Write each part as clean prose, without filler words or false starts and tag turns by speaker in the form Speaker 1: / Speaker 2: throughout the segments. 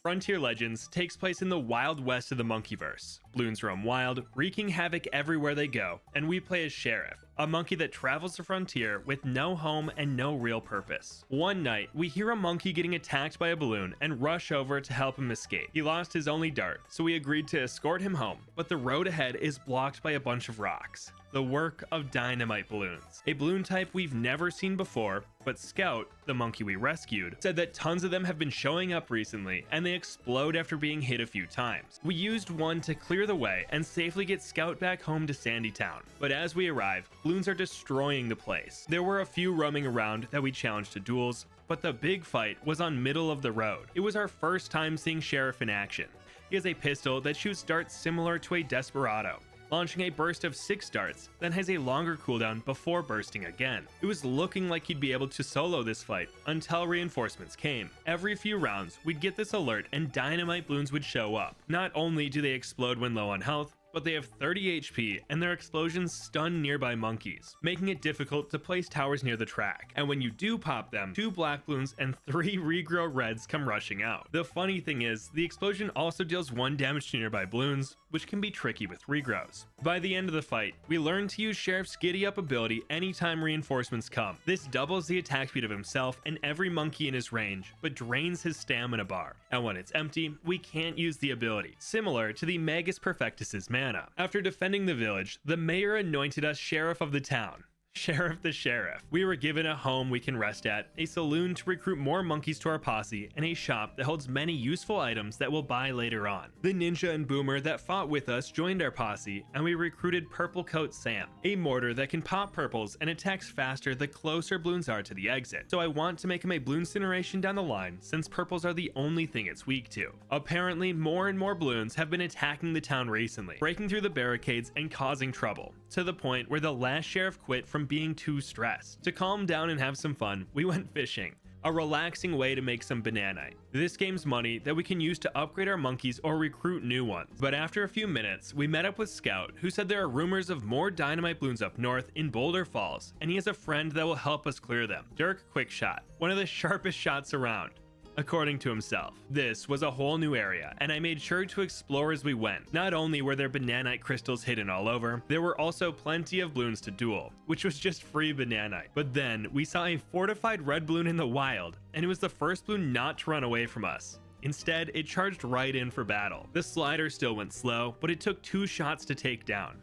Speaker 1: Frontier Legends takes place in the Wild West of the Monkeyverse. Bloons roam wild, wreaking havoc everywhere they go, and we play as Sheriff, a monkey that travels the frontier with no home and no real purpose. One night, we hear a monkey getting attacked by a balloon and rush over to help him escape. He lost his only dart, so we agreed to escort him home, but the road ahead is blocked by a bunch of rocks. The work of dynamite balloons, a balloon type we've never seen before, but Scout, the monkey we rescued, said that tons of them have been showing up recently and they explode after being hit a few times. We used one to clear the way and safely get Scout back home to Sandytown, but as we arrive, balloons are destroying the place. There were a few roaming around that we challenged to duels, but the big fight was on middle of the road. It was our first time seeing Sheriff in action. He has a pistol that shoots darts similar to a Desperado, launching a burst of 6 darts, then has a longer cooldown before bursting again. It was looking like he'd be able to solo this fight until reinforcements came. Every few rounds, we'd get this alert and dynamite balloons would show up. Not only do they explode when low on health, but they have 30 HP and their explosions stun nearby monkeys, making it difficult to place towers near the track. And when you do pop them, 2 black balloons and 3 regrow reds come rushing out. The funny thing is, the explosion also deals 1 damage to nearby balloons, which can be tricky with regrows. By the end of the fight, we learn to use Sheriff's Giddy Up ability anytime reinforcements come. This doubles the attack speed of himself and every monkey in his range, but drains his stamina bar. And when it's empty, we can't use the ability, similar to the Magus Perfectus's mana. After defending the village, the mayor anointed us Sheriff of the town. Sheriff the Sheriff. We were given a home we can rest at, a saloon to recruit more monkeys to our posse, and a shop that holds many useful items that we'll buy later on. The ninja and boomer that fought with us joined our posse, and we recruited Purple Coat Sam, a mortar that can pop purples and attacks faster the closer balloons are to the exit. So I want to make him a balloon incineration down the line, since purples are the only thing it's weak to. Apparently, more and more balloons have been attacking the town recently, breaking through the barricades and causing trouble, to the point where the last sheriff quit from being too stressed. To calm down and have some fun, we went fishing, a relaxing way to make some bananite. This game's money that we can use to upgrade our monkeys or recruit new ones. But after a few minutes, we met up with Scout, who said there are rumors of more dynamite balloons up north in Boulder Falls, and he has a friend that will help us clear them. Dirk Quickshot, one of the sharpest shots around, according to himself. This was a whole new area, and I made sure to explore as we went. Not only were there bananite crystals hidden all over, there were also plenty of balloons to duel, which was just free bananite. But then, we saw a fortified red balloon in the wild, and it was the first balloon not to run away from us. Instead, it charged right in for battle. The slider still went slow, but it took 2 shots to take down.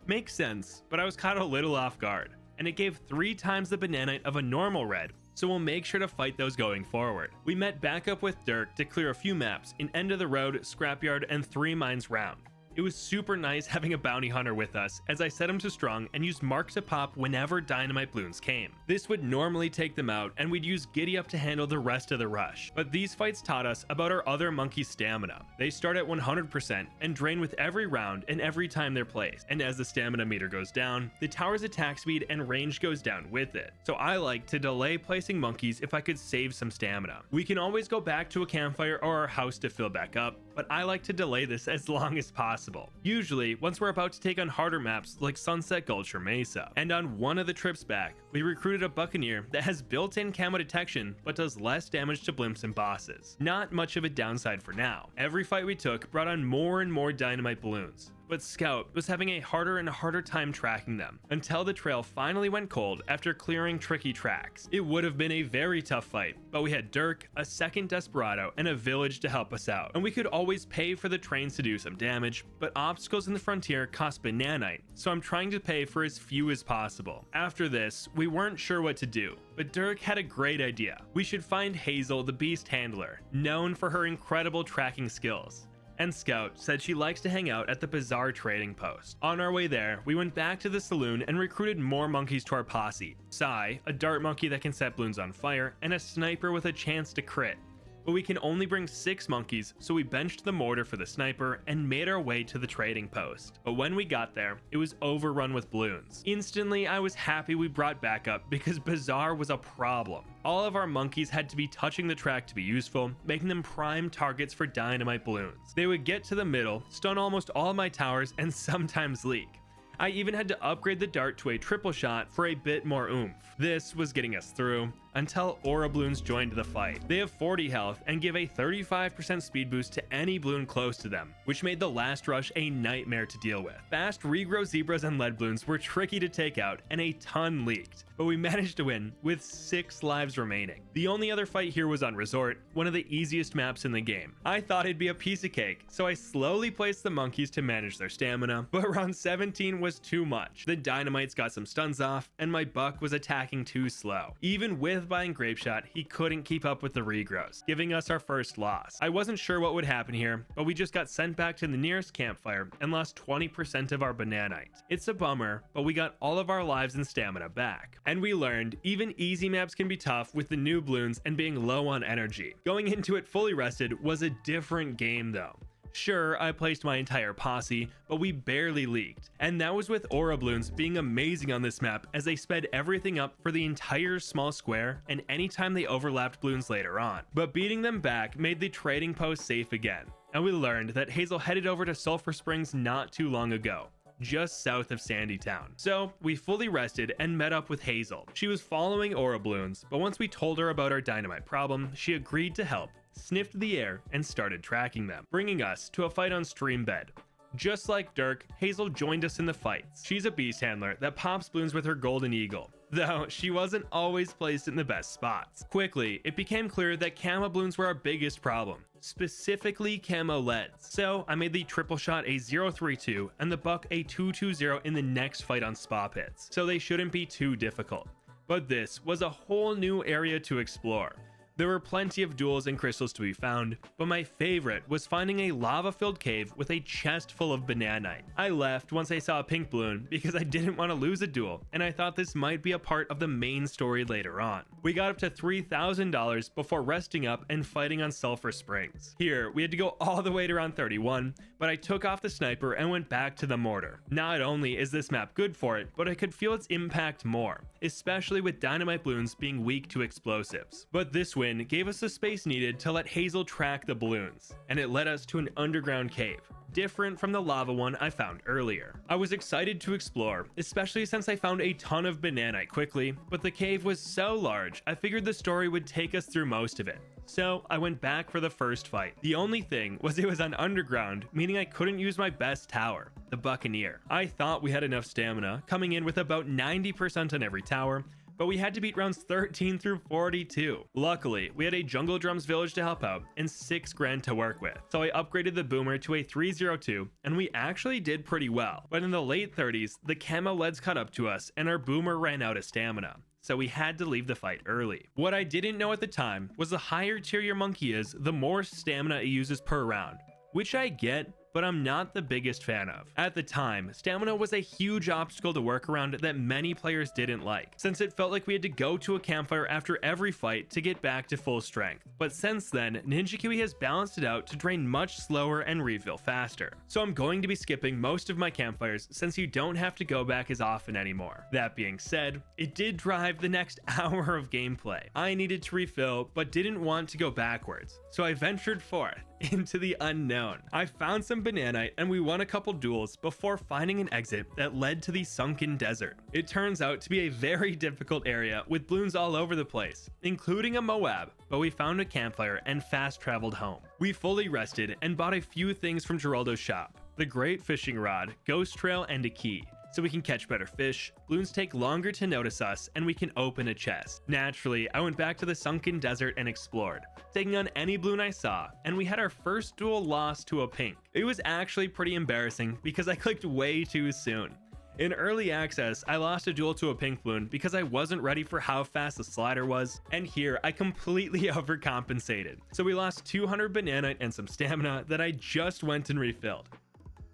Speaker 1: Makes sense, but I was caught a little off guard, and it gave 3 times the bananite of a normal red, so we'll make sure to fight those going forward. We met back up with Dirk to clear a few maps in End of the Road, Scrapyard, and 3 Mines round. It was super nice having a bounty hunter with us, as I set him to strong and used Mark to pop whenever dynamite balloons came. This would normally take them out, and we'd use Giddy Up to handle the rest of the rush. But these fights taught us about our other monkey stamina. They start at 100% and drain with every round and every time they're placed. And as the stamina meter goes down, the tower's attack speed and range goes down with it. So I like to delay placing monkeys if I could save some stamina. We can always go back to a campfire or our house to fill back up, but I like to delay this as long as possible. Usually, once we're about to take on harder maps like Sunset Gulch or Mesa. And on one of the trips back, we recruited a Buccaneer that has built-in camo detection but does less damage to blimps and bosses. Not much of a downside for now. Every fight we took brought on more and more dynamite balloons, but Scout was having a harder and harder time tracking them, until the trail finally went cold after clearing tricky tracks. It would have been a very tough fight, but we had Dirk, a second Desperado, and a village to help us out. And we could always pay for the trains to do some damage, but obstacles in the frontier cost bananite, so I'm trying to pay for as few as possible. After this, we weren't sure what to do, but Dirk had a great idea. We should find Hazel, the beast handler, known for her incredible tracking skills. And Scout said she likes to hang out at the Bazaar trading post. On our way there, we went back to the saloon and recruited more monkeys to our posse. Sai, a dart monkey that can set balloons on fire, and a sniper with a chance to crit. But we can only bring 6 monkeys, so we benched the mortar for the sniper and made our way to the trading post. But when we got there, it was overrun with balloons. Instantly, I was happy we brought backup because Bazaar was a problem. All of our monkeys had to be touching the track to be useful, making them prime targets for dynamite balloons. They would get to the middle, stun almost all my towers, and sometimes leak. I even had to upgrade the dart to a triple shot for a bit more oomph. This was getting us through, until Aura Bloons joined the fight. They have 40 health and give a 35% speed boost to any Bloon close to them, which made the last rush a nightmare to deal with. Fast Regrow Zebras and Lead Bloons were tricky to take out and a ton leaked, but we managed to win with 6 lives remaining. The only other fight here was on Resort, one of the easiest maps in the game. I thought it'd be a piece of cake, so I slowly placed the monkeys to manage their stamina, but round 17 was too much. The dynamites got some stuns off, and my buck was attacking too slow. Even with buying Grape Shot, he couldn't keep up with the regrows, giving us our first loss. I wasn't sure what would happen here, but we just got sent back to the nearest campfire and lost 20% of our bananite. It's a bummer, but we got all of our lives and stamina back. And we learned even easy maps can be tough with the new Bloons and being low on energy. Going into it fully rested was a different game though. Sure, I placed my entire posse, but we barely leaked. And that was with Aura Bloons being amazing on this map as they sped everything up for the entire small square and anytime they overlapped Bloons later on. But beating them back made the trading post safe again. And we learned that Hazel headed over to Sulphur Springs not too long ago, just south of Sandytown. So we fully rested and met up with Hazel. She was following Aura Bloons, but once we told her about our dynamite problem, she agreed to help, sniffed the air, and started tracking them, bringing us to a fight on stream bed. Just like Dirk, Hazel joined us in the fights. She's a beast handler that pops Bloons with her golden eagle, though she wasn't always placed in the best spots. Quickly, it became clear that camo Bloons were our biggest problem, specifically camo leads. So I made the triple shot a 0-3-2 and the buck a 2-2-0 in the next fight on spa pits, so they shouldn't be too difficult. But this was a whole new area to explore. There were plenty of duels and crystals to be found, but my favorite was finding a lava-filled cave with a chest full of bananite. I left once I saw a pink Bloon because I didn't want to lose a duel, and I thought this might be a part of the main story later on. We got up to $3,000 before resting up and fighting on Sulphur Springs. Here, we had to go all the way to round 31, but I took off the sniper and went back to the mortar. Not only is this map good for it, but I could feel its impact more, especially with dynamite Bloons being weak to explosives. But this win gave us the space needed to let Hazel track the Bloons, and it led us to an underground cave, different from the lava one I found earlier. I was excited to explore, especially since I found a ton of bananite quickly, but the cave was so large, I figured the story would take us through most of it. So I went back for the first fight. The only thing was it was on underground, meaning I couldn't use my best tower, the Buccaneer. I thought we had enough stamina, coming in with about 90% on every tower, but we had to beat rounds 13 through 42. Luckily, we had a Jungle Drums village to help out and 6 grand to work with, so I upgraded the boomer to a 302, and we actually did pretty well. But in the late 30s, the camo leads caught up to us and our boomer ran out of stamina, so we had to leave the fight early. What I didn't know at the time was the higher tier your monkey is, the more stamina it uses per round, which I get, but I'm not the biggest fan of. At the time, stamina was a huge obstacle to work around that many players didn't like, since it felt like we had to go to a campfire after every fight to get back to full strength. But since then, Ninja Kiwi has balanced it out to drain much slower and refill faster. So I'm going to be skipping most of my campfires since you don't have to go back as often anymore. That being said, it did drive the next hour of gameplay. I needed to refill, but didn't want to go backwards, so I ventured forth into the unknown. I found some bananite and we won a couple duels before finding an exit that led to the sunken desert. It turns out to be a very difficult area with Bloons all over the place, including a Moab, but we found a campfire and fast traveled home. We fully rested and bought a few things from Geraldo's shop: the great fishing rod, ghost trail, and a key, so we can catch better fish. Bloons take longer to notice us, and we can open a chest. Naturally, I went back to the sunken desert and explored, taking on any Bloon I saw, and we had our first duel lost to a pink. It was actually pretty embarrassing because I clicked way too soon. In early access, I lost a duel to a pink Bloon because I wasn't ready for how fast the slider was, and here I completely overcompensated. So we lost 200 bananite and some stamina that I just went and refilled.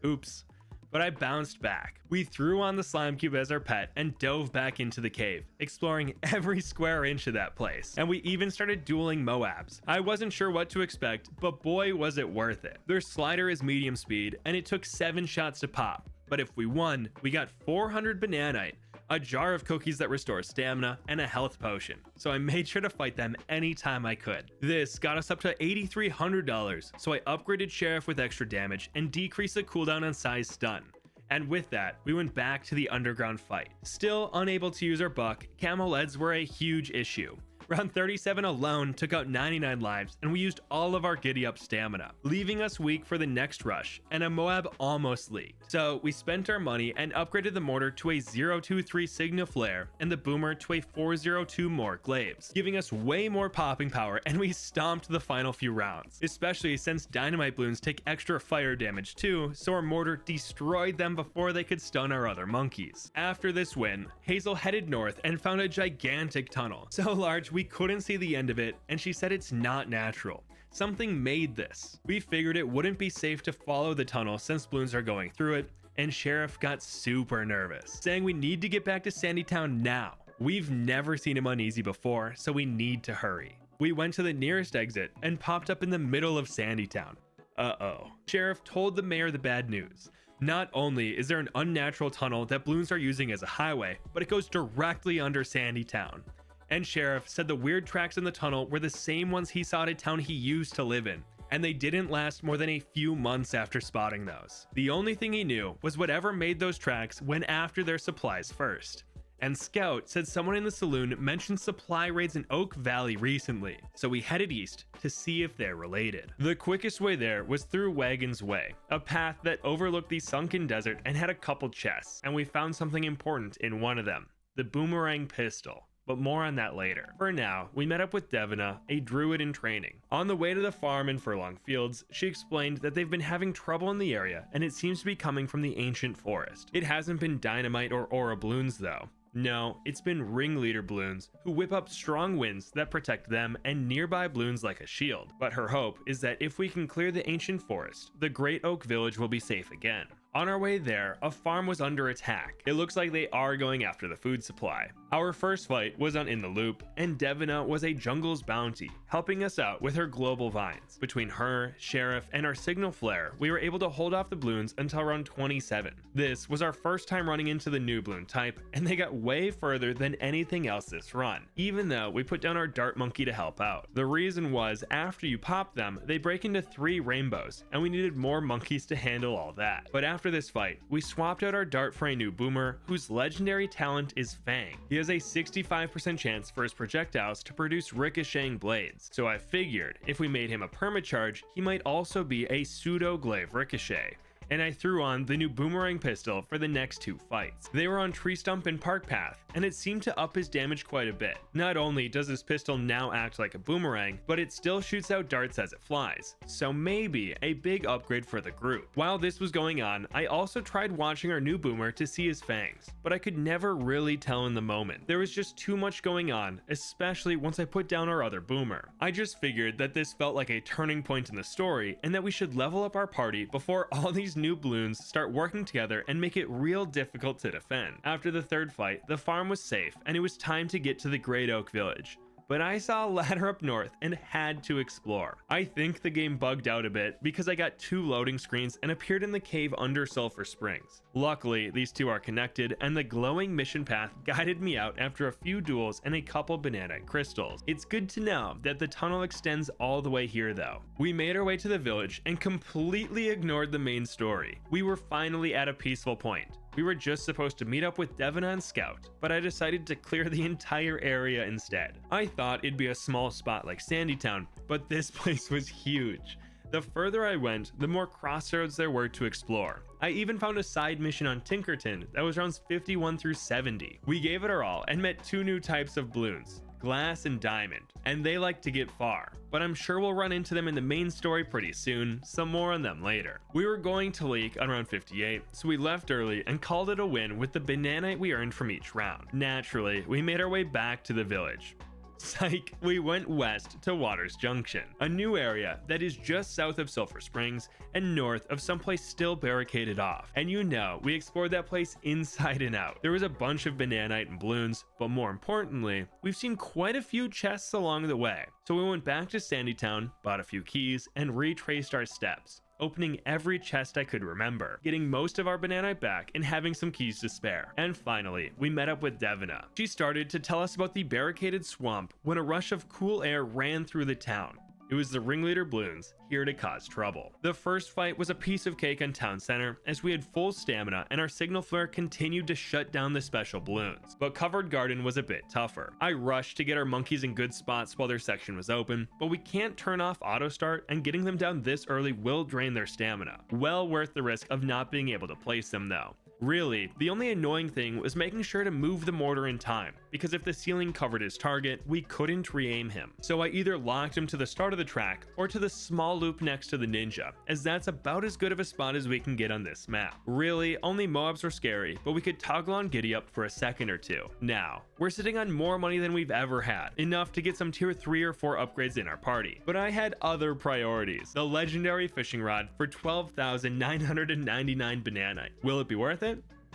Speaker 1: Oops. But I bounced back. We threw on the slime cube as our pet and dove back into the cave, exploring every square inch of that place. And we even started dueling Moabs. I wasn't sure what to expect, but boy was it worth it. Their slider is medium speed and it took 7 shots to pop. But if we won, we got 400 bananite, a jar of cookies that restore stamina, and a health potion. So I made sure to fight them anytime I could. This got us up to $8,300, so I upgraded Sheriff with extra damage and decreased the cooldown on size stun. And with that, we went back to the underground fight. Still unable to use our buck, camo leads were a huge issue. Round 37 alone took out 99 lives, and we used all of our giddy up stamina, leaving us weak for the next rush, and a Moab almost leaked. So we spent our money and upgraded the mortar to a 023 Signa Flare and the boomer to a 402 more Glaives, giving us way more popping power, and we stomped the final few rounds, especially since dynamite balloons take extra fire damage too, so our mortar destroyed them before they could stun our other monkeys. After this win, Hazel headed north and found a gigantic tunnel, so large we couldn't see the end of it, and she said it's not natural. Something made this. We figured it wouldn't be safe to follow the tunnel since balloons are going through it, and Sheriff got super nervous, saying we need to get back to Sandytown now. We've never seen him uneasy before, so we need to hurry. We went to the nearest exit and popped up in the middle of Sandytown. Uh-oh. Sheriff told the mayor the bad news. Not only is there an unnatural tunnel that balloons are using as a highway, but it goes directly under Sandytown. And Sheriff said the weird tracks in the tunnel were the same ones he saw at a town he used to live in, and they didn't last more than a few months after spotting those. The only thing he knew was whatever made those tracks went after their supplies first. And Scout said someone in the saloon mentioned supply raids in Oak Valley recently, so we headed east to see if they're related. The quickest way there was through Wagon's Way, a path that overlooked the sunken desert and had a couple chests, and we found something important in one of them, the boomerang pistol. But more on that later. For now, we met up with Devina, a druid in training. On the way to the farm in Furlong Fields, she explained that they've been having trouble in the area, and it seems to be coming from the ancient forest. It hasn't been dynamite or aura balloons though. No, it's been ringleader balloons who whip up strong winds that protect them and nearby balloons like a shield. But her hope is that if we can clear the ancient forest, the Great Oak Village will be safe again. On our way there, a farm was under attack. It looks like they are going after the food supply. Our first fight was on In the Loop, and Devina was a jungle's bounty, helping us out with her global vines. Between her, Sheriff, and our signal flare, we were able to hold off the balloons until round 27. This was our first time running into the new balloon type, and they got way further than anything else this run, even though we put down our dart monkey to help out. The reason was, after you pop them, they break into 3 rainbows, and we needed more monkeys to handle all that. But after this fight, we swapped out our dart for a new boomer, whose legendary talent is Fang. He has a 65% chance for his projectiles to produce ricocheting blades, so I figured if we made him a permacharge, he might also be a pseudo glaive ricochet. And I threw on the new boomerang pistol for the next 2 fights. They were on Tree Stump and Park Path, and it seemed to up his damage quite a bit. Not only does this pistol now act like a boomerang, but it still shoots out darts as it flies, so maybe a big upgrade for the group. While this was going on, I also tried watching our new boomer to see his fangs, but I could never really tell in the moment. There was just too much going on, especially once I put down our other boomer. I just figured that this felt like a turning point in the story, and that we should level up our party before all these new balloons start working together and make it real difficult to defend. After the 3rd fight, the farm was safe and it was time to get to the Great Oak Village. But I saw a ladder up north and had to explore. I think the game bugged out a bit because I got 2 loading screens and appeared in the cave under Sulphur Springs. Luckily, these 2 are connected, and the glowing mission path guided me out after a few duels and a couple bananite crystals. It's good to know that the tunnel extends all the way here though. We made our way to the village and completely ignored the main story. We were finally at a peaceful point. We were just supposed to meet up with Devina and Scout, but I decided to clear the entire area instead. I thought it'd be a small spot like Sandytown, but this place was huge. The further I went, the more crossroads there were to explore. I even found a side mission on Tinkerton that was rounds 51 through 70. We gave it our all and met 2 new types of balloons, Glass and Diamond, and they like to get far, but I'm sure we'll run into them in the main story pretty soon, so more on them later. We were going to leak on round 58, so we left early and called it a win with the bananite we earned from each round. Naturally, we made our way back to the village. Psych, we went west to Waters Junction, a new area that is just south of Sulphur Springs and north of someplace still barricaded off. And you know, we explored that place inside and out. There was a bunch of bananite and balloons, but more importantly, we've seen quite a few chests along the way. So we went back to Sandytown, bought a few keys, and retraced our steps, opening every chest I could remember, getting most of our bananite back and having some keys to spare. And finally, we met up with Devina. She started to tell us about the barricaded swamp when a rush of cool air ran through the town. It was the ringleader Bloons, here to cause trouble. The first fight was a piece of cake on town center, as we had full stamina and our signal flare continued to shut down the special Bloons. But covered garden was a bit tougher. I rushed to get our monkeys in good spots while their section was open, but we can't turn off auto start, and getting them down this early will drain their stamina. Well worth the risk of not being able to place them though. Really, the only annoying thing was making sure to move the mortar in time, because if the ceiling covered his target, we couldn't re-aim him. So I either locked him to the start of the track or to the small loop next to the ninja, as that's about as good of a spot as we can get on this map. Really, only Moabs were scary, but we could toggle on Giddy Up for a second or two. Now, we're sitting on more money than we've ever had, enough to get some tier 3 or 4 upgrades in our party. But I had other priorities. The legendary fishing rod for 12,999 bananite. Will it be worth it?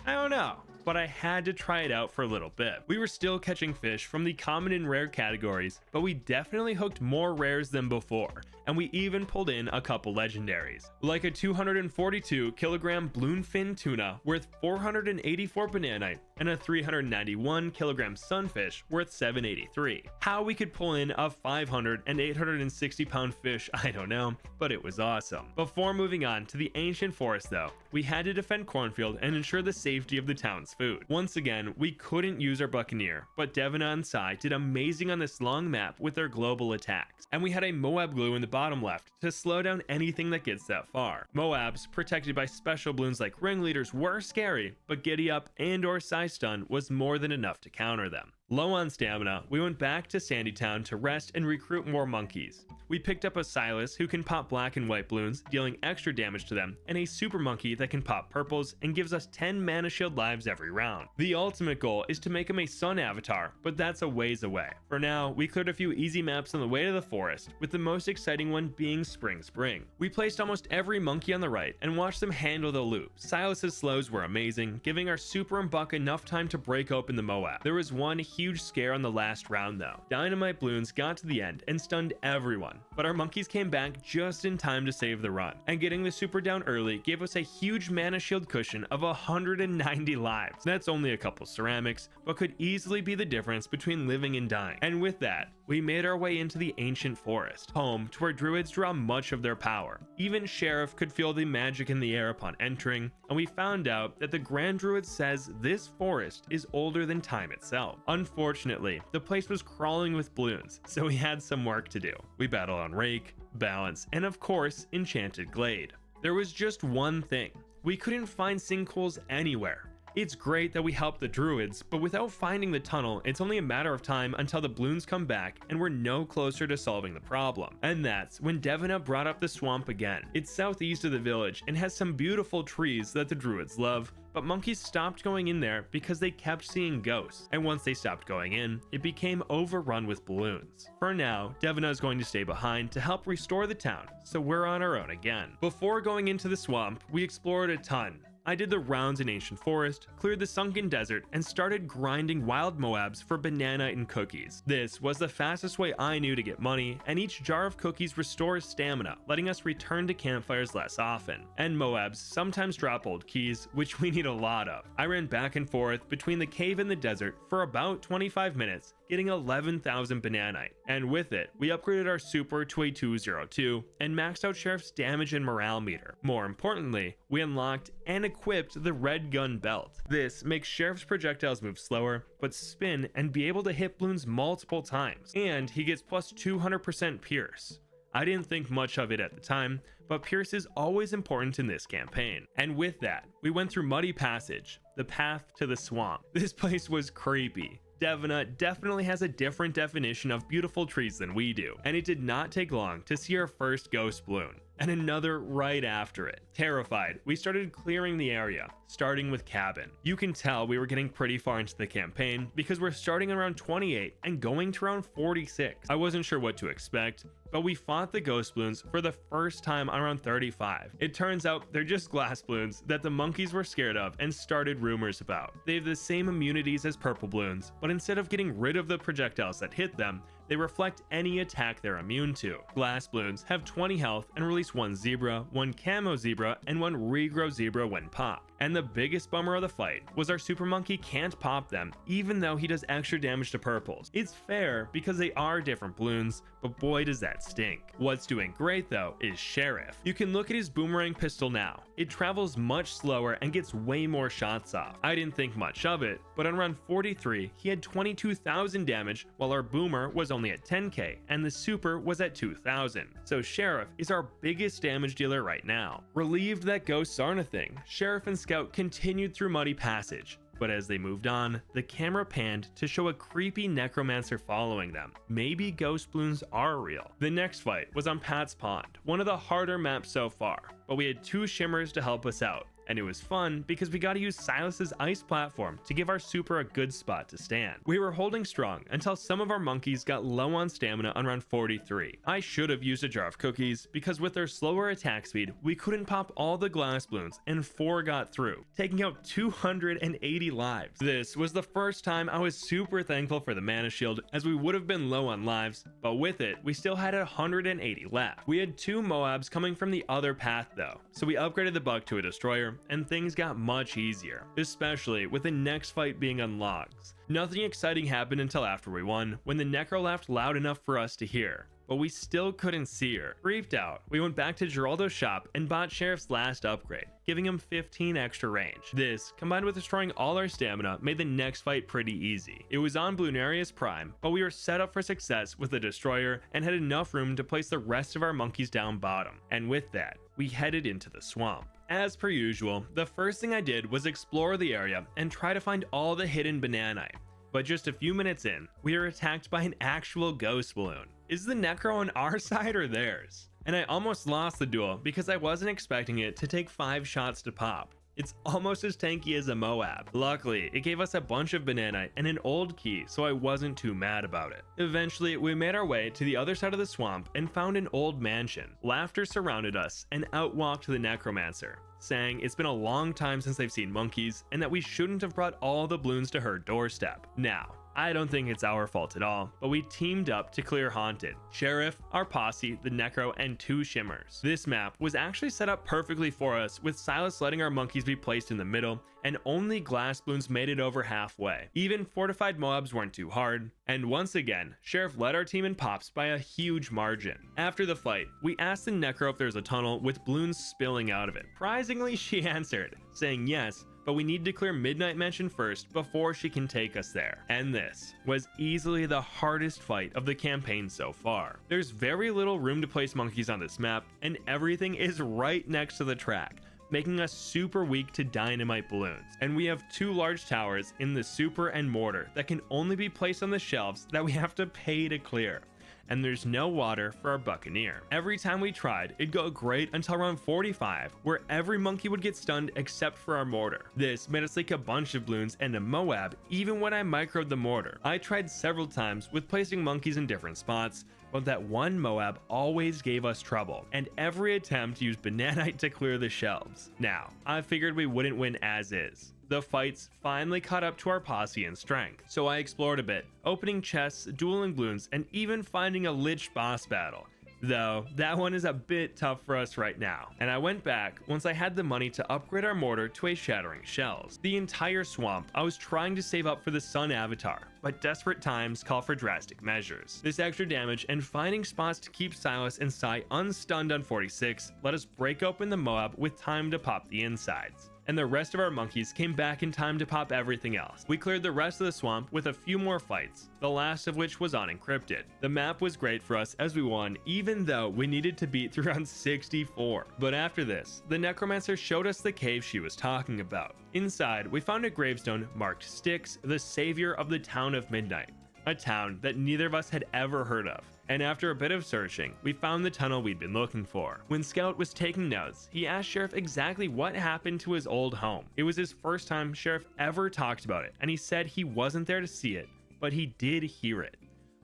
Speaker 1: I don't know, but I had to try it out for a little bit. We were still catching fish from the common and rare categories, but we definitely hooked more rares than before, and we even pulled in a couple legendaries, like a 242 kilogram Bloonfin tuna worth 484 bananite and a 391 kilogram sunfish worth 783. How we could pull in a 500 and 860 pound fish, I don't know, but it was awesome. Before moving on to the ancient forest though, we had to defend Cornfield and ensure the safety of the town's food. Once again, we couldn't use our Buccaneer, but Devina and Sai did amazing on this long map with their global attacks, and we had a Moab glue in the bottom left to slow down anything that gets that far. Moabs, protected by special Bloons like ringleaders, were scary, but Giddy Up and or Sai Stun was more than enough to counter them. Low on stamina, we went back to Sandytown to rest and recruit more monkeys. We picked up a Silas who can pop black and white Bloons, dealing extra damage to them, and a super monkey that can pop purples and gives us 10 mana shield lives every round. The ultimate goal is to make him a sun avatar, but that's a ways away. For now, we cleared a few easy maps on the way to the forest, with the most exciting one being Spring. We placed almost every monkey on the right and watched them handle the loop. Silas's slows were amazing, giving our super and buck enough time to break open the Moab. There was one huge scare on the last round though. Dynamite Bloons got to the end and stunned everyone, but our monkeys came back just in time to save the run, and getting the super down early gave us a huge mana shield cushion of 190 lives. That's only a couple ceramics, but could easily be the difference between living and dying. And with that, we made our way into the ancient forest, home to where druids draw much of their power. Even Sheriff could feel the magic in the air upon entering, and we found out that the Grand Druid says this forest is older than time itself. Unfortunately, the place was crawling with Bloons, so we had some work to do. We battled on Rake, Balance, and of course, Enchanted Glade. There was just one thing. We couldn't find sinkholes anywhere. It's great that we helped the druids, but without finding the tunnel, it's only a matter of time until the Bloons come back and we're no closer to solving the problem. And that's when Devina brought up the swamp again. It's southeast of the village and has some beautiful trees that the druids love, but monkeys stopped going in there because they kept seeing ghosts, and once they stopped going in, it became overrun with Bloons. For now, Devina is going to stay behind to help restore the town, so we're on our own again. Before going into the swamp, we explored a ton. I did the rounds in Ancient Forest, cleared the sunken desert, and started grinding wild Moabs for banana and cookies. This was the fastest way I knew to get money, and each jar of cookies restores stamina, letting us return to campfires less often. And Moabs sometimes drop old keys, which we need a lot of. I ran back and forth between the cave and the desert for about 25 minutes, getting 11,000 bananite. And with it, we upgraded our super to a 202 and maxed out Sheriff's damage and morale meter. More importantly, we unlocked and equipped the red gun belt. This makes Sheriff's projectiles move slower, but spin and be able to hit Bloons multiple times. And he gets plus 200% Pierce. I didn't think much of it at the time, but Pierce is always important in this campaign. And with that, we went through Muddy Passage, the path to the swamp. This place was creepy. Devina definitely has a different definition of beautiful trees than we do, and it did not take long to see our first ghost Bloon, and another right after it. Terrified, we started clearing the area, starting with cabin. You can tell we were getting pretty far into the campaign because we're starting around 28 and going to around 46. I wasn't sure what to expect, but we fought the ghost Bloons for the first time around 35. It turns out they're just glass Bloons that the monkeys were scared of and started rumors about. They have the same immunities as purple Bloons, but instead of getting rid of the projectiles that hit them, they reflect any attack they're immune to. Glass Bloons have 20 health and release one zebra, one camo zebra, and one regrow zebra when popped. And the biggest bummer of the fight was our super monkey can't pop them even though he does extra damage to purples. It's fair because they are different balloons, but boy does that stink. What's doing great though is Sheriff. You can look at his boomerang pistol now. It travels much slower and gets way more shots off. I didn't think much of it, but on run 43 he had 22,000 damage while our boomer was only at 10k and the super was at 2,000. So Sheriff is our biggest damage dealer right now. Relieved that ghosts aren't a thing, Sheriff and Scout continued through Muddy Passage. But as they moved on, the camera panned to show a creepy necromancer following them. Maybe ghost balloons are real. The next fight was on Pat's Pond, one of the harder maps so far, but we had 2 shimmers to help us out. And it was fun because we got to use Silas's ice platform to give our super a good spot to stand. We were holding strong until some of our monkeys got low on stamina on round 43. I should have used a jar of cookies because with their slower attack speed, we couldn't pop all the glass balloons and 4 got through, taking out 280 lives. This was the first time I was super thankful for the mana shield as we would have been low on lives, but with it, we still had 180 left. We had 2 Moabs coming from the other path though, so we upgraded the bug to a destroyer and things got much easier, especially with the next fight being on logs. Nothing exciting happened until after we won, when the Necro laughed loud enough for us to hear, but we still couldn't see her. Briefed out, we went back to Geraldo's shop and bought Sheriff's last upgrade, giving him 15 extra range. This, combined with destroying all our stamina, made the next fight pretty easy. It was on Bloonarius Prime, but we were set up for success with the destroyer and had enough room to place the rest of our monkeys down bottom, and with that, we headed into the swamp. As per usual, the first thing I did was explore the area and try to find all the hidden bananae. But just a few minutes in, we are attacked by an actual ghost balloon. Is the Necro on our side or theirs? And I almost lost the duel because I wasn't expecting it to take 5 shots to pop. It's almost as tanky as a Moab. Luckily, it gave us a bunch of banana and an old key, so I wasn't too mad about it. Eventually, we made our way to the other side of the swamp and found an old mansion. Laughter surrounded us and out walked the necromancer, saying it's been a long time since they've seen monkeys and that we shouldn't have brought all the balloons to her doorstep. Now, I don't think it's our fault at all, but we teamed up to clear Haunted. Sheriff, our posse, the Necro, and 2 shimmers. This map was actually set up perfectly for us, with Silas letting our monkeys be placed in the middle, and only glass balloons made it over halfway. Even fortified Moabs weren't too hard, and once again, Sheriff led our team in pops by a huge margin. After the fight, we asked the Necro if there's a tunnel with balloons spilling out of it. Surprisingly, she answered, saying yes, but we need to clear Midnight Mansion first before she can take us there. And this was easily the hardest fight of the campaign so far. There's very little room to place monkeys on this map, and everything is right next to the track, making us super weak to dynamite balloons. And we have 2 large towers in the super and mortar that can only be placed on the shelves that we have to pay to clear. And there's no water for our buccaneer. Every time we tried, it'd go great until round 45, where every monkey would get stunned except for our mortar. This made us leak a bunch of balloons and a Moab even when I microed the mortar. I tried several times with placing monkeys in different spots, but that one Moab always gave us trouble, and every attempt used Bananite to clear the shelves. Now, I figured we wouldn't win as is. The fights finally caught up to our posse in strength, so I explored a bit, opening chests, dueling balloons, and even finding a Lich boss battle. Though, that one is a bit tough for us right now, and I went back once I had the money to upgrade our mortar to a Shattering Shells. The entire swamp, I was trying to save up for the Sun Avatar, but desperate times call for drastic measures. This extra damage and finding spots to keep Silas and Sai unstunned on 46 let us break open the Moab with time to pop the insides. And the rest of our monkeys came back in time to pop everything else. We cleared the rest of the swamp with a few more fights, the last of which was unencrypted. The map was great for us as we won, even though we needed to beat through round 64. But after this, the necromancer showed us the cave she was talking about. Inside, we found a gravestone marked Styx, the savior of the town of Midnight, a town that neither of us had ever heard of. And after a bit of searching, we found the tunnel we'd been looking for. When Scout was taking notes, he asked Sheriff exactly what happened to his old home. It was his first time Sheriff ever talked about it, and he said he wasn't there to see it, but he did hear it.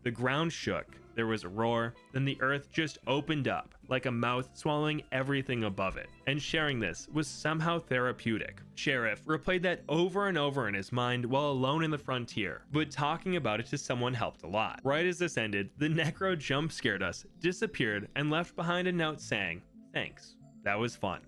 Speaker 1: The ground shook, there was a roar, then the earth just opened up, like a mouth swallowing everything above it. And sharing this was somehow therapeutic. Sheriff replayed that over and over in his mind while alone in the frontier, but talking about it to someone helped a lot. Right as this ended, the Necro jump scared us, disappeared, and left behind a note saying, "Thanks, that was fun.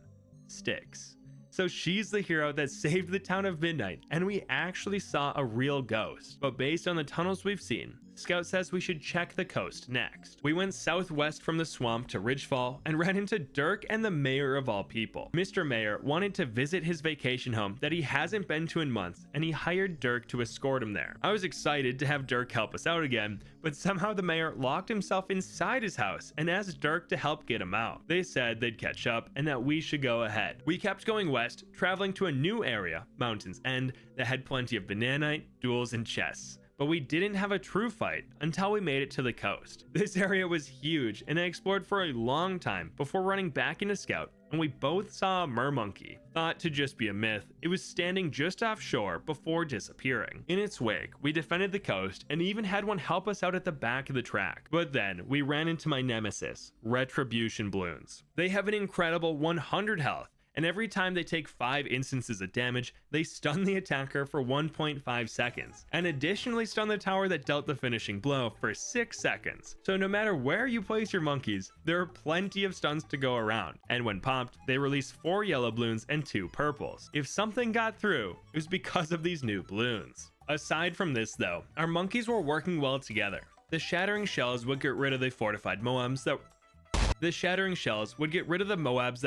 Speaker 1: Styx." So she's the hero that saved the town of Midnight, and we actually saw a real ghost. But based on the tunnels we've seen, Scout says we should check the coast next. We went southwest from the swamp to Ridgefall and ran into Dirk and the mayor of all people. Mr. Mayor wanted to visit his vacation home that he hasn't been to in months, and he hired Dirk to escort him there. I was excited to have Dirk help us out again, but somehow the mayor locked himself inside his house and asked Dirk to help get him out. They said they'd catch up and that we should go ahead. We kept going west, traveling to a new area, Mountain's End, that had plenty of bananite, duels, and chests. But we didn't have a true fight until we made it to the coast. This area was huge, and I explored for a long time before running back into Scout, and we both saw a mermonkey. Thought to just be a myth, it was standing just offshore before disappearing. In its wake, we defended the coast and even had one help us out at the back of the track. But then we ran into my nemesis, Retribution Bloons. They have an incredible 100 health, and every time they take 5 instances of damage, they stun the attacker for 1.5 seconds, and additionally stun the tower that dealt the finishing blow for 6 seconds. So no matter where you place your monkeys, there are plenty of stuns to go around, and when popped, they release 4 yellow balloons and 2 purples. If something got through, it was because of these new balloons. Aside from this though, our monkeys were working well together. The shattering shells would get rid of the fortified Moabs that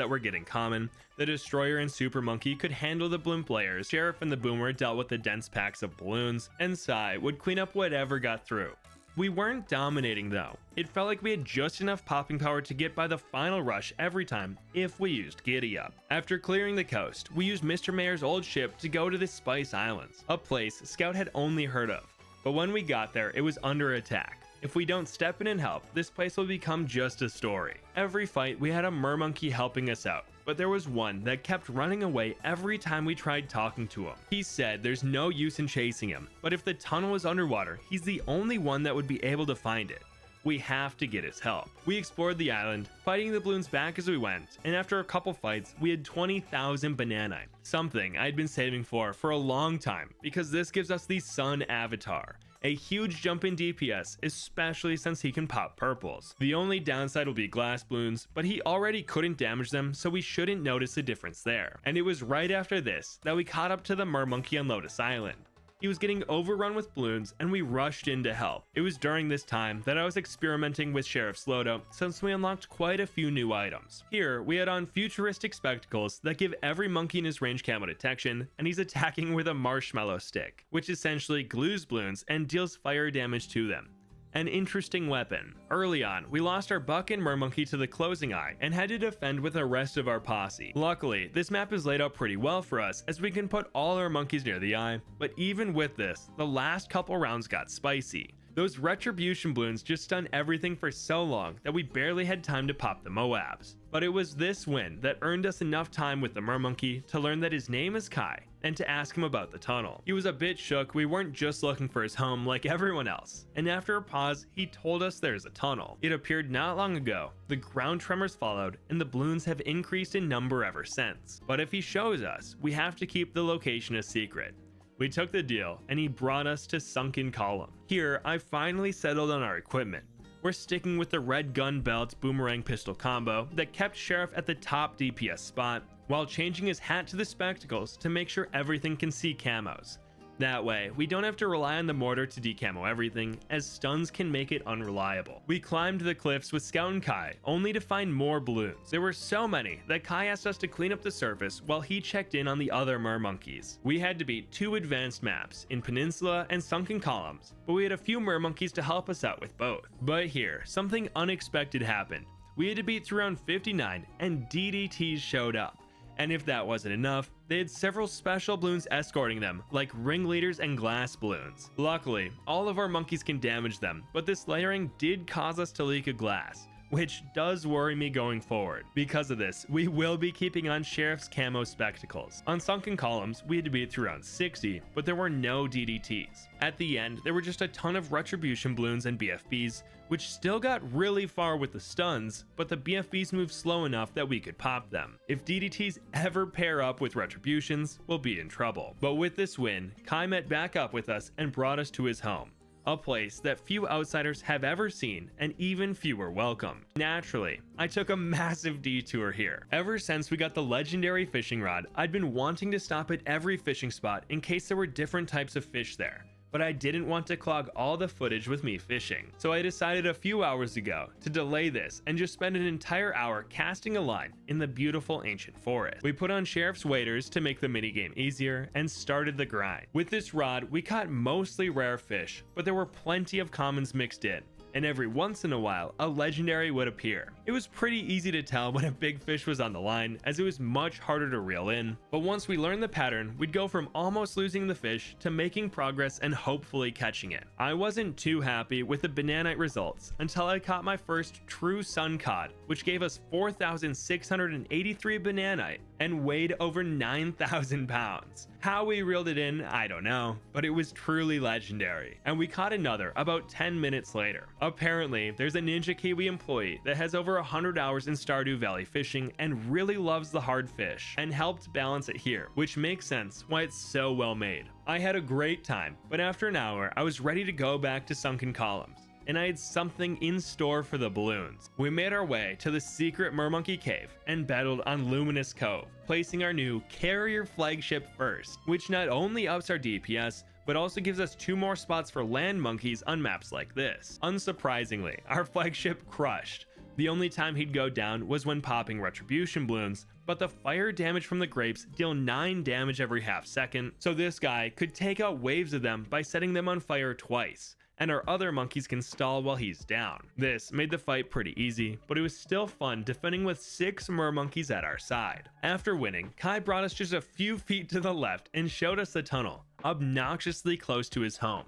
Speaker 1: were getting common. The Destroyer and Super Monkey could handle the Bloom players. Sheriff and the Boomer dealt with the dense packs of balloons, and Psy would clean up whatever got through. We weren't dominating though. It felt like we had just enough popping power to get by the final rush every time if we used Giddy Up. After clearing the coast, we used Mr. Mayor's old ship to go to the Spice Islands, a place Scout had only heard of. But when we got there, it was under attack. If we don't step in and help, this place will become just a story. Every fight, we had a mermonkey helping us out, but there was one that kept running away every time we tried talking to him. He said there's no use in chasing him, but if the tunnel is underwater, he's the only one that would be able to find it. We have to get his help. We explored the island, fighting the balloons back as we went, and after a couple fights, we had 20,000 bananite, something I'd been saving for a long time, because this gives us the Sun Avatar. A huge jump in DPS, especially since he can pop purples. The only downside will be glass balloons, but he already couldn't damage them, so we shouldn't notice a difference there. And it was right after this that we caught up to the mermonkey on Lotus Island. He was getting overrun with balloons, and we rushed in to help. It was during this time that I was experimenting with Sheriff Slodo, since we unlocked quite a few new items. Here, we had on futuristic spectacles that give every monkey in his range camo detection, and he's attacking with a marshmallow stick, which essentially glues balloons and deals fire damage to them. An interesting weapon. Early on, we lost our buck and mermonkey to the closing eye and had to defend with the rest of our posse. Luckily, this map is laid out pretty well for us as we can put all our monkeys near the eye, but even with this, the last couple rounds got spicy. Those Retribution balloons just stunned everything for so long that we barely had time to pop the Moabs. But it was this win that earned us enough time with the mermonkey to learn that his name is Kai and to ask him about the tunnel. He was a bit shook we weren't just looking for his home like everyone else, and after a pause, he told us there's a tunnel. It appeared not long ago, the ground tremors followed, and the balloons have increased in number ever since. But if he shows us, we have to keep the location a secret. We took the deal, and he brought us to Sunken Column. Here, I finally settled on our equipment. We're sticking with the red gun belt boomerang pistol combo that kept Sheriff at the top DPS spot, while changing his hat to the spectacles to make sure everything can see camos. That way, we don't have to rely on the mortar to decamo everything, as stuns can make it unreliable. We climbed the cliffs with Scout and Kai, only to find more balloons. There were so many that Kai asked us to clean up the surface while he checked in on the other mermonkeys. We had to beat 2 advanced maps, in Peninsula and Sunken Columns, but we had a few mermonkeys to help us out with both. But here, something unexpected happened. We had to beat through round 59, and DDTs showed up. And if that wasn't enough, they had several special balloons escorting them, like ringleaders and glass balloons. Luckily, all of our monkeys can damage them, but this layering did cause us to leak a glass, which does worry me going forward. Because of this, we will be keeping on Sheriff's camo spectacles. On Sunken Columns, we had to beat through round 60, but there were no DDTs. At the end, there were just a ton of Retribution balloons and BFBs, which still got really far with the stuns, but the BFBs moved slow enough that we could pop them. If DDTs ever pair up with Retributions, we'll be in trouble. But with this win, Kai met back up with us and brought us to his home. a place that few outsiders have ever seen and even fewer welcomed. Naturally, I took a massive detour here. Ever since we got the legendary fishing rod, I'd been wanting to stop at every fishing spot in case there were different types of fish there, but I didn't want to clog all the footage with me fishing. So I decided a few hours ago to delay this and just spend an entire hour casting a line in the beautiful ancient forest. We put on Sheriff's waders to make the minigame easier and started the grind. With this rod, we caught mostly rare fish, but there were plenty of commons mixed in, and every once in a while, a legendary would appear. It was pretty easy to tell when a big fish was on the line, as it was much harder to reel in, but once we learned the pattern, we'd go from almost losing the fish to making progress and hopefully catching it. I wasn't too happy with the bananite results until I caught my first true sun cod, which gave us 4,683 bananite and weighed over 9,000 pounds. How we reeled it in, I don't know, but it was truly legendary. And we caught another about 10 minutes later. Apparently, there's a Ninja Kiwi employee that has over 100 hours in Stardew Valley fishing and really loves the hard fish, and helped balance it here, which makes sense why it's so well made. I had a great time, but after an hour, I was ready to go back to Sunken Columns, and I had something in store for the balloons. We made our way to the secret Mermonkey Cave and battled on Luminous Cove, placing our new carrier flagship first, which not only ups our DPS, but also gives us 2 more spots for land monkeys on maps like this. Unsurprisingly, our flagship crushed. The only time he'd go down was when popping retribution balloons, but the fire damage from the grapes deal 9 damage every half second, so this guy could take out waves of them by setting them on fire twice, and our other monkeys can stall while he's down. This made the fight pretty easy, but it was still fun defending with 6 mermonkeys at our side. After winning, Kai brought us just a few feet to the left and showed us the tunnel, obnoxiously close to his home.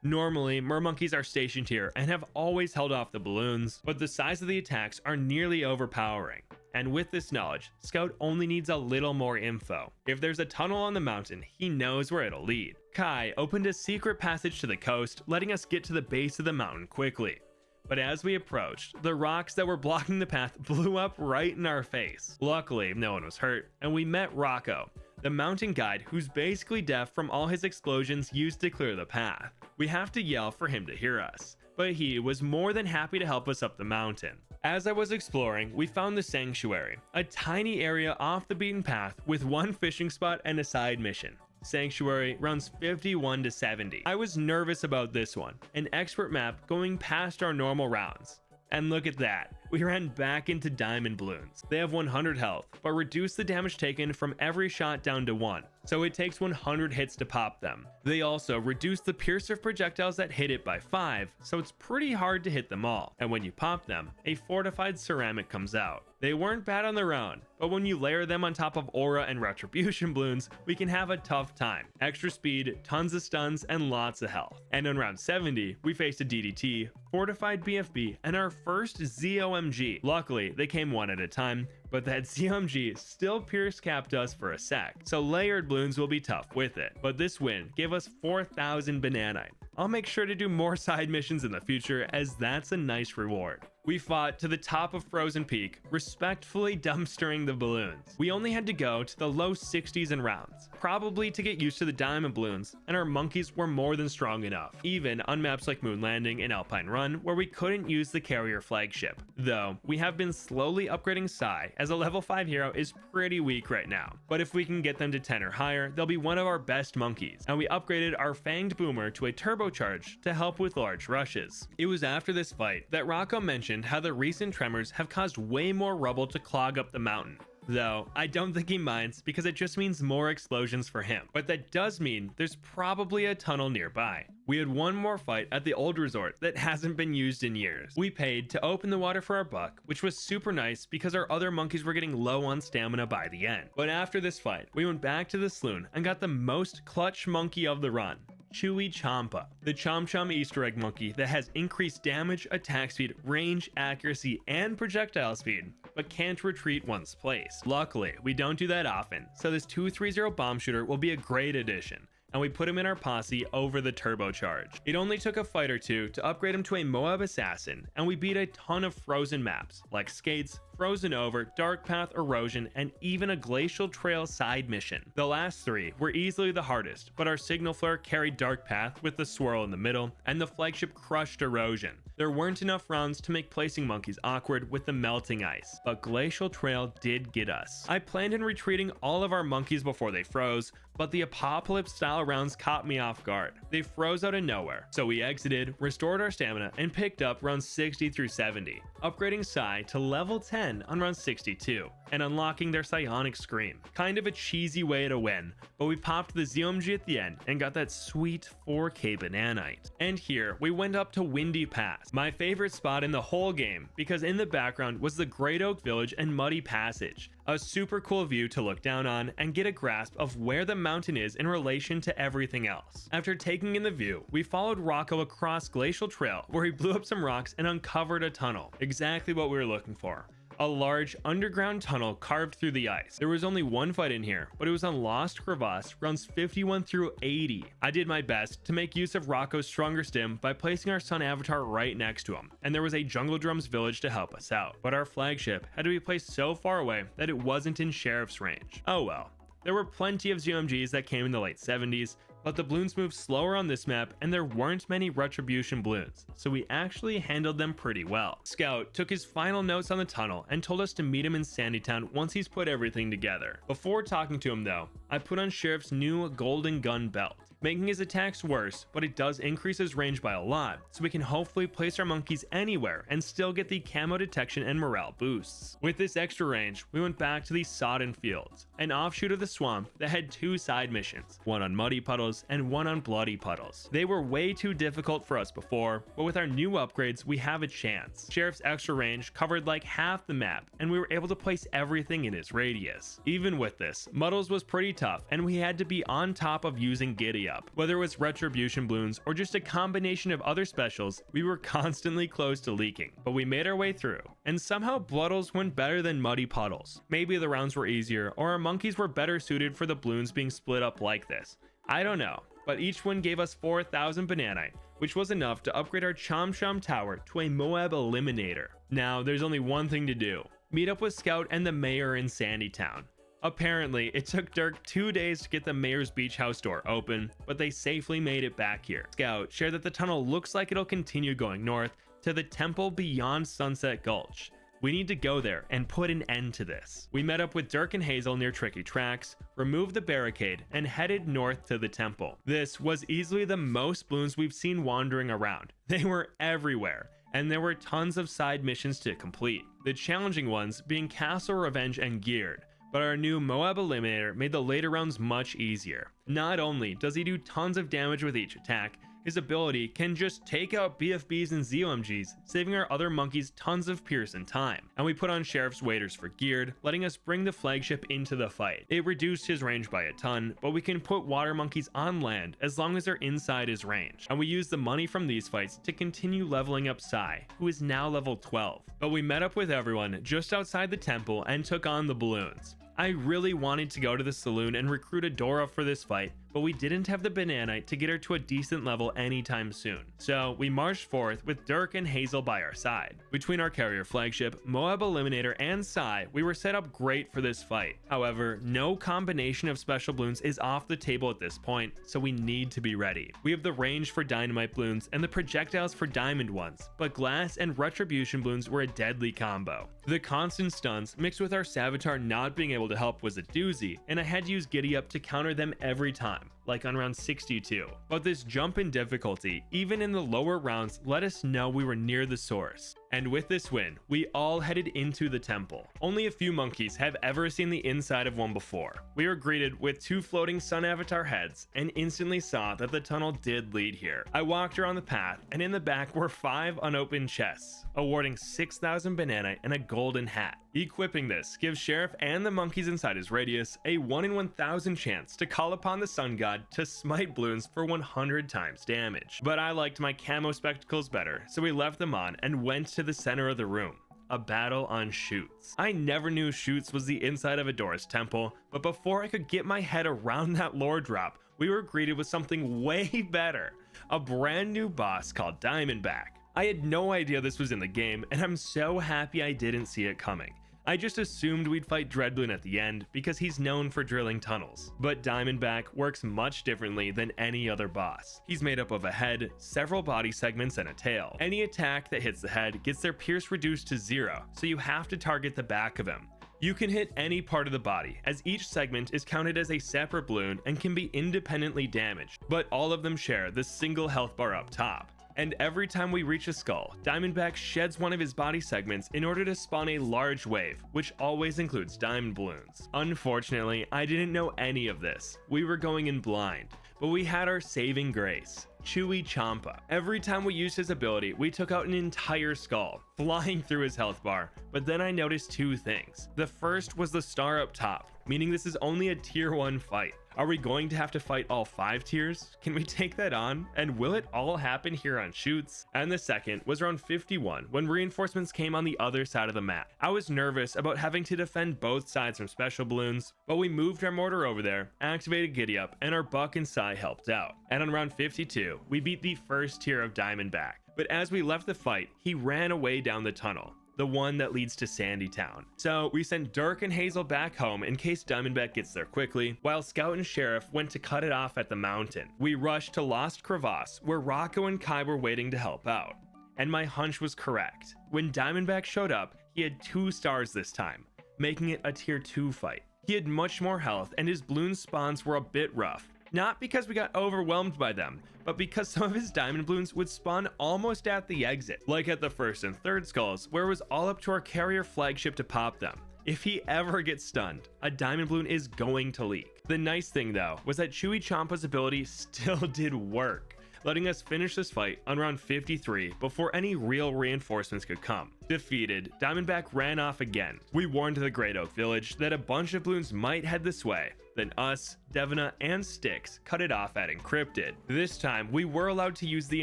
Speaker 1: Normally, mermonkeys are stationed here and have always held off the balloons, but the size of the attacks are nearly overpowering. And with this knowledge, Scout only needs a little more info. If there's a tunnel on the mountain, he knows where it'll lead. Kai opened a secret passage to the coast, letting us get to the base of the mountain quickly. But as we approached, the rocks that were blocking the path blew up right in our face. Luckily, no one was hurt, and we met Rocco, the mountain guide who's basically deaf from all his explosions used to clear the path. We have to yell for him to hear us, but he was more than happy to help us up the mountain. As I was exploring, we found the Sanctuary, a tiny area off the beaten path with 1 fishing spot and a side mission. Sanctuary runs 51 to 70. I was nervous about this one, an expert map going past our normal rounds. And look at that, we ran back into diamond balloons. They have 100 health, but reduce the damage taken from every shot down to 1, so it takes 100 hits to pop them. They also reduce the pierce of projectiles that hit it by 5, so it's pretty hard to hit them all. And when you pop them, a fortified ceramic comes out. They weren't bad on their own, but when you layer them on top of aura and retribution balloons, we can have a tough time. Extra speed, tons of stuns, and lots of health. And on round 70, we faced a DDT, fortified BFB, and our first ZOMG. Luckily, they came one at a time, but that ZOMG still pierce capped us for a sec, so layered balloons will be tough with it. But this win gave us 4,000 bananite. I'll make sure to do more side missions in the future, as that's a nice reward. We fought to the top of Frozen Peak, respectfully dumpstering the balloons. We only had to go to the low 60s in rounds, probably to get used to the diamond balloons, and our monkeys were more than strong enough, even on maps like Moon Landing and Alpine Run, where we couldn't use the carrier flagship. Though, we have been slowly upgrading Sai, as a level 5 hero is pretty weak right now, but if we can get them to 10 or higher, they'll be one of our best monkeys, and we upgraded our Fanged Boomer to a turbocharge to help with large rushes. It was after this fight that Rocco mentioned how the recent tremors have caused way more rubble to clog up the mountain. Though, I don't think he minds because it just means more explosions for him. But that does mean there's probably a tunnel nearby. We had one more fight at the old resort that hasn't been used in years. We paid to open the water for our buck, which was super nice because our other monkeys were getting low on stamina by the end. But after this fight, we went back to the saloon and got the most clutch monkey of the run, Chewy Champa, the Chom Chom Easter egg monkey that has increased damage, attack speed, range, accuracy, and projectile speed, but can't retreat once placed. Luckily, we don't do that often, so this 230 bomb shooter will be a great addition, and we put him in our posse over the turbocharge. It only took a fight or two to upgrade him to a Moab assassin, and we beat a ton of frozen maps like Skates, Frozen Over, Dark Path, Erosion, and even a Glacial Trail side mission. The last 3 were easily the hardest, but our Signal Flare carried Dark Path with the swirl in the middle, and the flagship crushed Erosion. There weren't enough rounds to make placing monkeys awkward with the melting ice, but Glacial Trail did get us. I planned on retreating all of our monkeys before they froze, but the Apocalypse style rounds caught me off guard. They froze out of nowhere, so we exited, restored our stamina, and picked up rounds 60 through 70, upgrading Psy to level 10 on round 62, and unlocking their Psionic Scream. Kind of a cheesy way to win, but we popped the ZOMG at the end and got that sweet 4k Bananite. And here, we went up to Windy Pass, my favorite spot in the whole game, because in the background was the Great Oak Village and Muddy Passage, a super cool view to look down on and get a grasp of where the mountain is in relation to everything else. After taking in the view, we followed Rocco across Glacial Trail, where he blew up some rocks and uncovered a tunnel, exactly what we were looking for. A large underground tunnel carved through the ice. There was only one fight in here, but it was on Lost Crevasse, rounds 51 through 80. I did my best to make use of Rocco's stronger stim by placing our sun avatar right next to him, and there was a Jungle Drums village to help us out, but our flagship had to be placed so far away that it wasn't in Sheriff's range. Oh well. There were plenty of ZOMGs that came in the late 70s, but the Bloons moved slower on this map and there weren't many Retribution Bloons, so we actually handled them pretty well. Scout took his final notes on the tunnel and told us to meet him in Sandytown once he's put everything together. Before talking to him though, I put on Sheriff's new Golden Gun belt, making his attacks worse, but it does increase his range by a lot, so we can hopefully place our monkeys anywhere and still get the camo detection and morale boosts. With this extra range, we went back to the Sodden Fields, an offshoot of the swamp that had 2 side missions, one on Muddy Puddles and one on Bloody Puddles. They were way too difficult for us before, but with our new upgrades, we have a chance. Sheriff's extra range covered like half the map, and we were able to place everything in its radius. Even with this, Muddles was pretty tough, and we had to be on top of using Giddy Up. Whether it was Retribution Bloons or just a combination of other specials, we were constantly close to leaking, but we made our way through, and somehow Bloodles went better than Muddy Puddles. Maybe the rounds were easier, or our monkeys were better suited for the Bloons being split up like this. I don't know, but each one gave us 4,000 Bananite, which was enough to upgrade our Chom Chom Tower to a Moab Eliminator. Now, there's only one thing to do: meet up with Scout and the mayor in Sandytown. Apparently, it took Dirk 2 days to get the mayor's beach house door open, but they safely made it back here. Scout shared that the tunnel looks like it'll continue going north to the temple beyond Sunset Gulch. We need to go there and put an end to this. We met up with Dirk and Hazel near Tricky Tracks, removed the barricade, and headed north to the temple. This was easily the most Bloons we've seen wandering around. They were everywhere, and there were tons of side missions to complete, the challenging ones being Castle Revenge and Geared. But our new Moab Eliminator made the later rounds much easier. Not only does he do tons of damage with each attack, his ability can just take out BFBs and ZOMGs, saving our other monkeys tons of pierce and time. And we put on Sheriff's Waders for Geared, letting us bring the flagship into the fight. It reduced his range by a ton, but we can put water monkeys on land as long as they're inside his range. And we use the money from these fights to continue leveling up Psy, who is now level 12. But we met up with everyone just outside the temple and took on the Bloons. I really wanted to go to the saloon and recruit Adora for this fight, but we didn't have the Bananite to get her to a decent level anytime soon. So we marched forth with Dirk and Hazel by our side. Between our carrier flagship, Moab Eliminator, and Psy, we were set up great for this fight. However, no combination of special Bloons is off the table at this point, so we need to be ready. We have the range for Dynamite Bloons and the projectiles for Diamond ones, but Glass and Retribution Bloons were a deadly combo. The constant stuns mixed with our Savitar not being able to help was a doozy, and I had to use Giddy Up to counter them every time, like on round 62. But this jump in difficulty, even in the lower rounds, let us know we were near the source. And with this win, we all headed into the temple. Only a few monkeys have ever seen the inside of one before. We were greeted with 2 floating sun avatar heads and instantly saw that the tunnel did lead here. I walked around the path, and in the back were 5 unopened chests, awarding 6,000 Bananite and a golden hat. Equipping this gives Sheriff and the monkeys inside his radius a 1 in 1,000 chance to call upon the sun god to smite Bloons for 100 times damage. But I liked my camo spectacles better, so we left them on and went to the center of the room. A battle on Chutes. I never knew Chutes was the inside of Adora's temple, but before I could get my head around that lore drop, we were greeted with something way better. A brand new boss called Diamondback. I had no idea this was in the game, and I'm so happy I didn't see it coming. I just assumed we'd fight Dreadbloon at the end because he's known for drilling tunnels. But Diamondback works much differently than any other boss. He's made up of a head, several body segments, and a tail. Any attack that hits the head gets their pierce reduced to 0, so you have to target the back of him. You can hit any part of the body, as each segment is counted as a separate bloon and can be independently damaged, but all of them share the single health bar up top. And every time we reach a skull, Diamondback sheds one of his body segments in order to spawn a large wave, which always includes diamond bloons. Unfortunately, I didn't know any of this. We were going in blind, but we had our saving grace. Chewy Champa. Every time we used his ability, we took out an entire skull, flying through his health bar, but then I noticed two things. The first was the star up top, meaning this is only a tier 1 fight. Are we going to have to fight all 5 tiers? Can we take that on? And will it all happen here on Shoots? And the second was around 51 when reinforcements came on the other side of the map. I was nervous about having to defend both sides from special balloons, but we moved our mortar over there, activated Giddy Up, and our Buck and Sai helped out. And on round 52, we beat the first tier of Diamondback. But as we left the fight, he ran away down the tunnel, the one that leads to Sandy Town. So we sent Dirk and Hazel back home in case Diamondback gets there quickly, while Scout and Sheriff went to cut it off at the mountain. We rushed to Lost Crevasse, where Rocco and Kai were waiting to help out. And my hunch was correct. When Diamondback showed up, he had 2 stars this time, making it a tier 2 fight. He had much more health, and his balloon spawns were a bit rough. Not because we got overwhelmed by them, but because some of his diamond balloons would spawn almost at the exit, like at the first and third skulls, where it was all up to our carrier flagship to pop them. If he ever gets stunned, a diamond balloon is going to leak. The nice thing though was that Chewy Champa's ability still did work, letting us finish this fight on round 53 before any real reinforcements could come. Defeated, Diamondback ran off again. We warned the Great Oak Village that a bunch of balloons might head this way. Then us, Devina, and Styx cut it off at Encrypted. This time, we were allowed to use the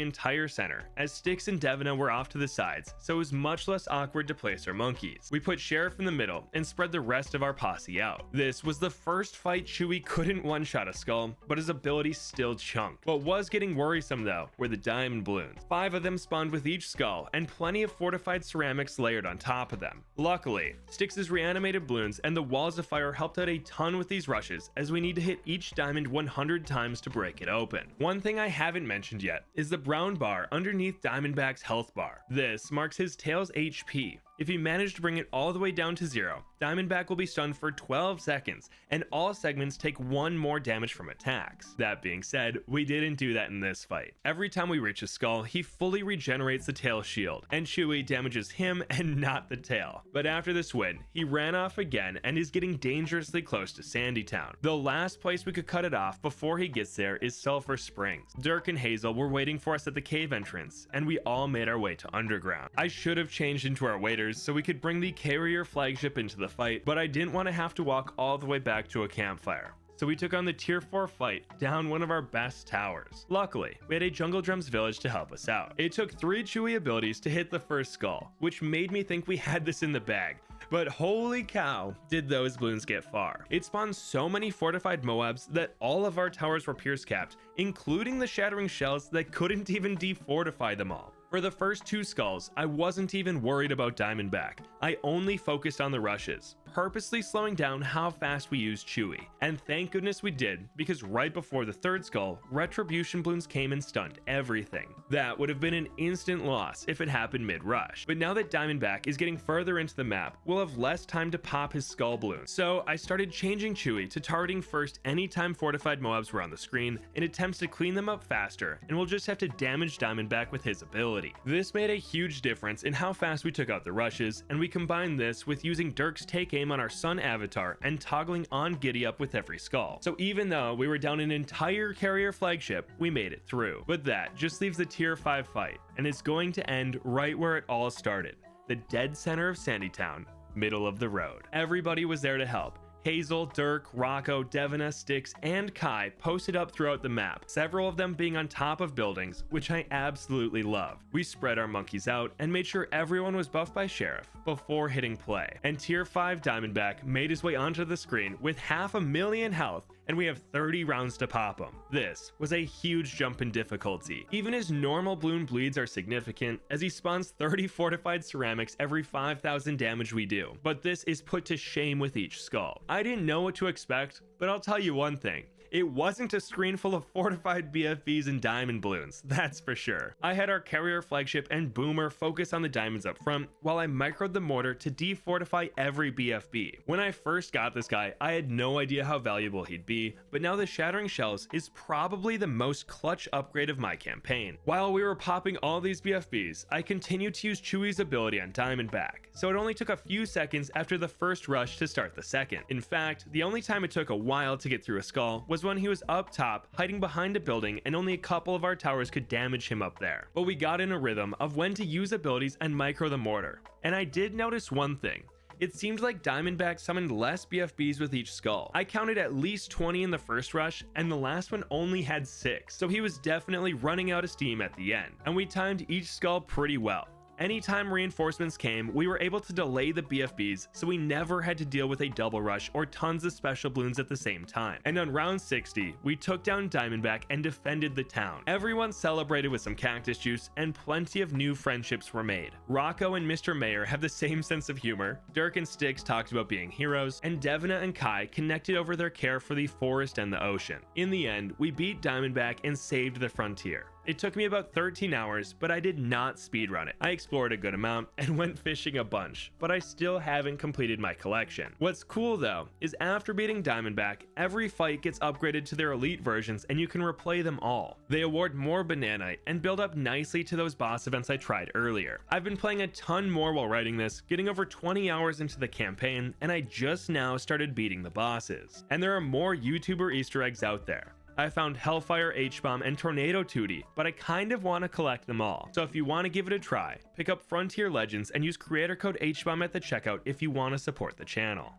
Speaker 1: entire center, as Styx and Devina were off to the sides, so it was much less awkward to place our monkeys. We put Sheriff in the middle and spread the rest of our posse out. This was the first fight Chewy couldn't one-shot a skull, but his ability still chunked. What was getting worrisome though were the diamond balloons. 5 of them spawned with each skull, and plenty of fortified ceramics layered on top of them. Luckily, Styx's reanimated balloons and the walls of fire helped out a ton with these rushes, as we need to hit each diamond 100 times to break it open. One thing I haven't mentioned yet is the brown bar underneath Diamondback's health bar. This marks his tail's HP. If he managed to bring it all the way down to 0, Diamondback will be stunned for 12 seconds, and all segments take 1 more damage from attacks. That being said, we didn't do that in this fight. Every time we reach a skull, he fully regenerates the tail shield, and Chewy damages him and not the tail. But after this win, he ran off again and is getting dangerously close to Sandy Town. The last place we could cut it off before he gets there is Sulphur Springs. Dirk and Hazel were waiting for us at the cave entrance, and we all made our way to Underground. I should have changed into our waiters so we could bring the carrier flagship into the fight, but I didn't want to have to walk all the way back to a campfire. So we took on the tier 4 fight down one of our best towers. Luckily, we had a Jungle Drums village to help us out. It took 3 Chewy abilities to hit the first skull, which made me think we had this in the bag. But holy cow, did those balloons get far. It spawned so many fortified Moabs that all of our towers were pierce capped, including the shattering shells that couldn't even defortify them all. For the first 2 skulls, I wasn't even worried about Diamondback. I only focused on the rushes, purposely slowing down how fast we used Chewy. And thank goodness we did, because right before the 3rd skull, Retribution balloons came and stunned everything. That would have been an instant loss if it happened mid-rush. But now that Diamondback is getting further into the map, we'll have less time to pop his skull balloons. So I started changing Chewy to targeting first anytime fortified Moabs were on the screen in attempts to clean them up faster, and we'll just have to damage Diamondback with his ability. This made a huge difference in how fast we took out the rushes, and we combined this with using Dirk's take aim on our Sun avatar and toggling on Giddy Up with every skull. So even though we were down an entire carrier flagship, we made it through. But that just leaves the tier 5 fight, and it's going to end right where it all started. The dead center of Sandytown, middle of the road. Everybody was there to help. Hazel, Dirk, Rocco, Devina, Styx, and Kai posted up throughout the map, several of them being on top of buildings, which I absolutely love. We spread our monkeys out and made sure everyone was buffed by Sheriff before hitting play. And tier 5 Diamondback made his way onto the screen with 500,000 health and we have 30 rounds to pop him. This was a huge jump in difficulty. Even his normal Bloon bleeds are significant, as he spawns 30 fortified ceramics every 5,000 damage we do, but this is put to shame with each skull. I didn't know what to expect, but I'll tell you one thing. It wasn't a screen full of fortified BFBs and diamond balloons, that's for sure. I had our carrier flagship and boomer focus on the diamonds up front, while I microed the mortar to defortify every BFB. When I first got this guy, I had no idea how valuable he'd be, but now the shattering shells is probably the most clutch upgrade of my campaign. While we were popping all these BFBs, I continued to use Chewy's ability on Diamondback, so it only took a few seconds after the first rush to start the second. In fact, the only time it took a while to get through a skull was when he was up top, hiding behind a building, and only a couple of our towers could damage him up there. But we got in a rhythm of when to use abilities and micro the mortar. And I did notice one thing. It seemed like Diamondback summoned less BFBs with each skull. I counted at least 20 in the first rush, and the last one only had 6, so he was definitely running out of steam at the end. And we timed each skull pretty well. Anytime reinforcements came, we were able to delay the BFBs, so we never had to deal with a double rush or tons of special balloons at the same time. And on round 60, we took down Diamondback and defended the town. Everyone celebrated with some cactus juice, and plenty of new friendships were made. Rocco and Mr. Mayor have the same sense of humor, Dirk and Styx talked about being heroes, and Devina and Kai connected over their care for the forest and the ocean. In the end, we beat Diamondback and saved the frontier. It took me about 13 hours, but I did not speedrun it. I explored a good amount and went fishing a bunch, but I still haven't completed my collection. What's cool though, is after beating Diamondback, every fight gets upgraded to their elite versions and you can replay them all. They award more Bananite and build up nicely to those boss events I tried earlier. I've been playing a ton more while writing this, getting over 20 hours into the campaign, and I just now started beating the bosses. And there are more YouTuber Easter eggs out there. I found Hellfire, Hbomb, and Tornado 2D, but I kind of want to collect them all. So if you want to give it a try, pick up Frontier Legends and use creator code Hbomb at the checkout if you want to support the channel.